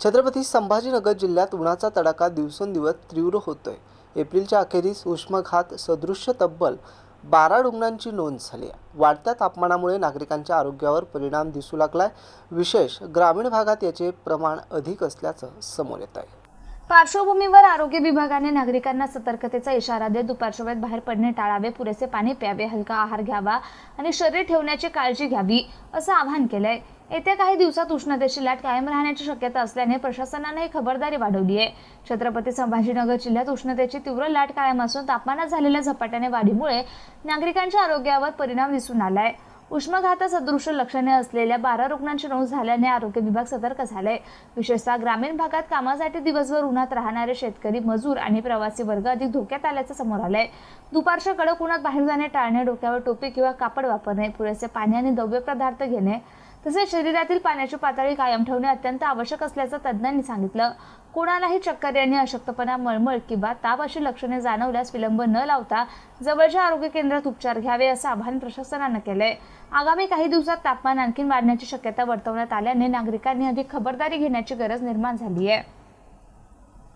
छत्रपती संभाजीनगर जिल्ह्यात उन्हाचा तडाखा दिवसेंदिवस तीव्र होतोय। एप्रिलच्या अखेरीस उष्माघात सदृश्य तब्बल 12 रुग्णांची नोंद झाली आहे। वाढत्या तापमानामुळे नागरिकांच्या आरोग्यावर परिणाम दिसू लागलाय। विशेष ग्रामीण भागात याचे प्रमाण अधिक असल्याचं समोर येत आहे। पार्श्वभूमीवर आरोग्य विभागाने नागरिकांना सतर्कतेचा इशारा देत दुपारच्या वेळेत बाहेर पडणे टाळावे, पुरेसे पाणी प्यावे, हलका आहार घ्यावा आणि शरीर ठेवण्याची काळजी घ्यावी असं आवाहन केलंय। येत्या काही दिवसात उष्णतेची लाट कायम राहण्याची शक्यता असल्याने प्रशासनाने खबरदारी वाढवली आहे। छत्रपती संभाजीनगर जिल्ह्यात उष्णतेची तीव्र लाट कायम असून तापमानात झालेल्या झपाट्याने वाढीमुळे नागरिकांच्या आरोग्यावर परिणाम दिसून आलाय। उष्माघातासदृश्य लक्षणे असलेल्या 12 रुग्णांची नोंद झाल्याने आरोग्य विभाग सतर्क झालाय। विशेषतः ग्रामीण भागात कामासाठी दिवसभर उन्हात राहणारे शेतकरी, मजूर आणि प्रवासी वर्ग अधिक धोक्यात आल्याचं समोर आलंय। दुपारच्या कडक उन्हात बाहेर जाणे टाळणे, डोक्यावर टोपी किंवा कापड वापरणे, पुरेसे पाणी आणि द्रव्य पदार्थ घेणे तसेच शरीरातील पाण्याची पातळी कायम ठेवणे अत्यंत आवश्यक असल्याचं तज्ज्ञांनी सांगितलं। कोणालाही चक्कर येणे, अशक्तपणा, मळमळ किंवा ताप अशी लक्षणे जाणवल्यास विलंब न लावता जवळच्या आरोग्य केंद्रात उपचार घ्यावे असं आवाहन प्रशासनानं केलंय। आगामी काही दिवसात तापमान आणखी वाढण्याची शक्यता वर्तवण्यात आल्याने नागरिकांनी अधिक खबरदारी घेण्याची गरज निर्माण झाली आहे।